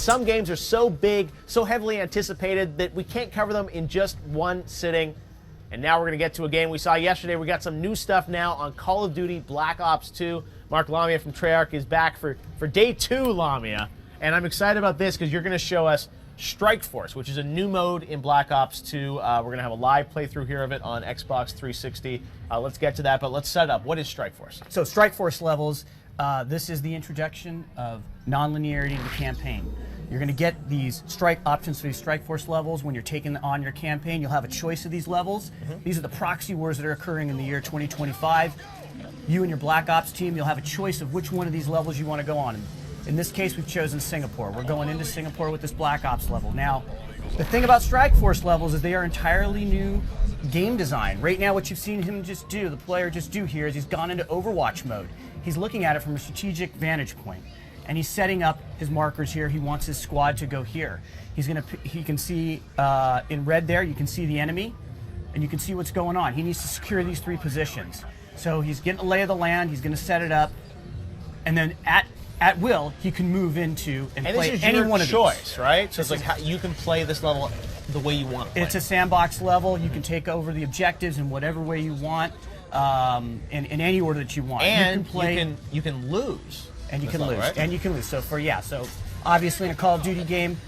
some games are so big, so heavily anticipated that we can't cover them in just one sitting. And now we're going to get to a game we saw yesterday. We got some new stuff now on Call of Duty Black Ops 2. Mark Lamia from Treyarch is back for day 2, Lamia. And I'm excited about this because you're going to show us Strike Force, which is a new mode in Black Ops 2. We're going to have a live playthrough here of it on Xbox 360. Let's get to that, but let's set it up. What is Strike Force? So Strike Force levels, this is the introduction of non-linearity to the campaign. You're going to get these strike options for these Strike Force levels when you're taking on your campaign. You'll have a choice of these levels. These are the proxy wars that are occurring in the year 2025. You and your Black Ops team, you'll have a choice of which one of these levels you want to go on. In this case, we've chosen Singapore. We're going into Singapore with this Black Ops level. Now, the thing about Strike Force levels is they are entirely new game design. Right now, what you've seen him just do, the player just do here, is he's gone into Overwatch mode. He's looking at it from a strategic vantage point, and he's setting up his markers here. He wants his squad to go here. He can see in red there, you can see the enemy, and you can see what's going on. He needs to secure these 3 positions. So he's getting a lay of the land, he's going to set it up, and then at will, he can move into and play any one of these. This is your choice, right? So it's like how you can play this level the way you want to play. It's a sandbox level. You can take over the objectives in whatever way you want, in any order that you want. And you can play, you can lose. And you can level, lose. Right? And you can lose. So so obviously in a Call of Duty game,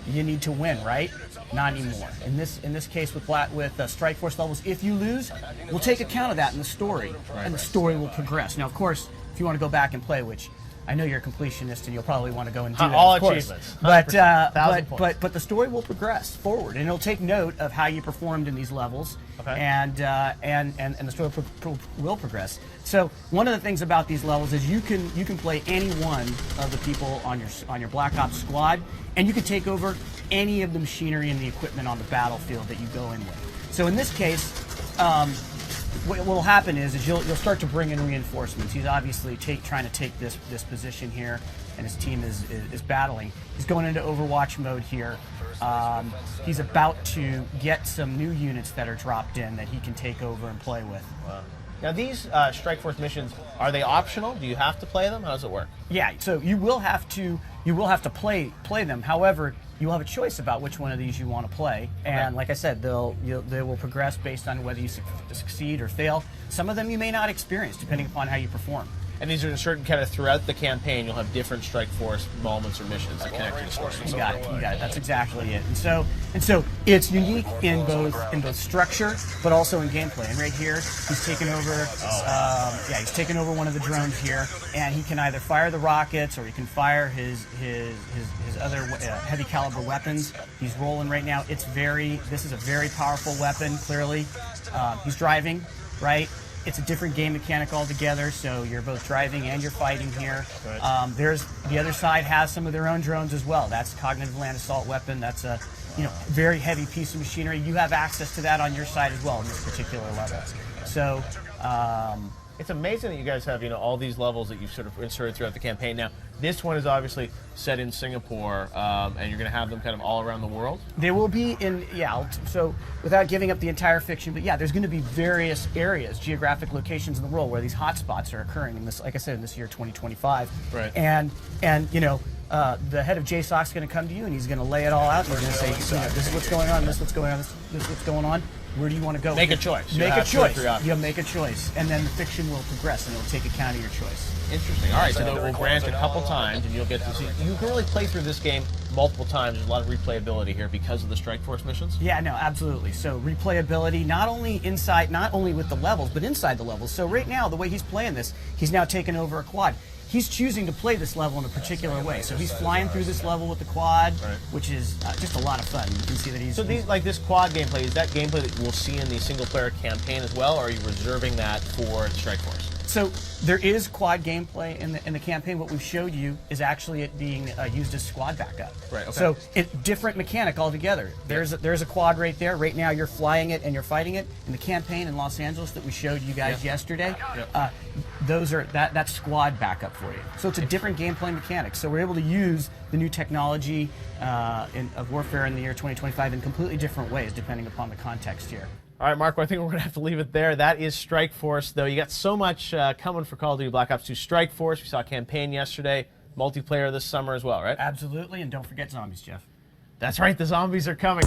you need to win, right? Not anymore. In this case with Strike Force levels, if you lose, we'll take account of that in the story, and the story will progress. Now, of course, if you want to go back and play, which I know you're a completionist and you'll probably want to go and do that, all of course. achievements. But the story will progress forward, and it'll take note of how you performed in these levels, and the story will progress. So one of the things about these levels is you can play any one of the people on your Black Ops squad, and you can take over any of the machinery and the equipment on the battlefield that you go in with. So in this case, what will happen is you'll start to bring in reinforcements. He's obviously trying to take this position here, and his team is battling. He's going into Overwatch mode here. He's about to get some new units that are dropped in that he can take over and play with. Wow. Now these Strike Force missions, are they optional? Do you have to play them? How does it work? Yeah, so you will have to play them. However, you will have a choice about which one of these you want to play, and like I said, they will progress based on whether you succeed or fail. Some of them you may not experience, depending upon how you perform. And these are certain kind of throughout the campaign, you'll have different Strike Force moments or missions that connect to the story. You got it. That's exactly it. And so it's unique in both structure, but also in gameplay. And right here, he's taken over. He's taken over one of the drones here, and he can either fire the rockets or he can fire his other heavy caliber weapons. He's rolling right now. This is a very powerful weapon. Clearly, he's driving, right? It's a different game mechanic altogether, so you're both driving and you're fighting here. Right. The other side has some of their own drones as well. That's Cognitive Land Assault Weapon. That's a very heavy piece of machinery. You have access to that on your side as well in this particular level. So it's amazing that you guys have all these levels that you've sort of inserted throughout the campaign. Now, this one is obviously set in Singapore, and you're going to have them kind of all around the world? They will be so without giving up the entire fiction, but there's going to be various areas, geographic locations in the world where these hotspots are occurring in this, like I said, in this year 2025. Right. And the head of JSOC is going to come to you and he's going to lay it all out and he's going to say, this is what's going on, this is what's going on, this is what's going on. Where do you want to go? Make a choice. Make a choice. You'll make a choice, and then the fiction will progress, and it'll take account of your choice. Interesting. All right, so we'll grant a couple times, and you'll get to see. You can really play through this game multiple times. There's a lot of replayability here because of the Strike Force missions. Yeah, no, absolutely. So replayability, not only with the levels, but inside the levels. So right now, the way he's playing this, he's now taken over a quad. He's choosing to play this level in a particular way. So he's flying through this level with the quad, which is just a lot of fun. You can see that he's... So this quad gameplay, is that gameplay that we'll see in the single-player campaign as well, or are you reserving that for Strike Force? So there is quad gameplay in the campaign. What we've showed you is actually it being used as squad backup. Right. Okay. So it's different mechanic altogether. There's a quad right there. Right now you're flying it and you're fighting it. In the campaign in Los Angeles that we showed you guys yesterday, that's squad backup for you. So it's a different gameplay mechanic. So we're able to use the new technology of warfare in the year 2025 in completely different ways depending upon the context here. All right, Marco, I think we're going to have to leave it there. That is Strike Force, though. You got so much coming for Call of Duty Black Ops 2 Strike Force. We saw a campaign yesterday. multiplayer this summer as well, right? Absolutely, and don't forget zombies, Jeff. That's right, the zombies are coming.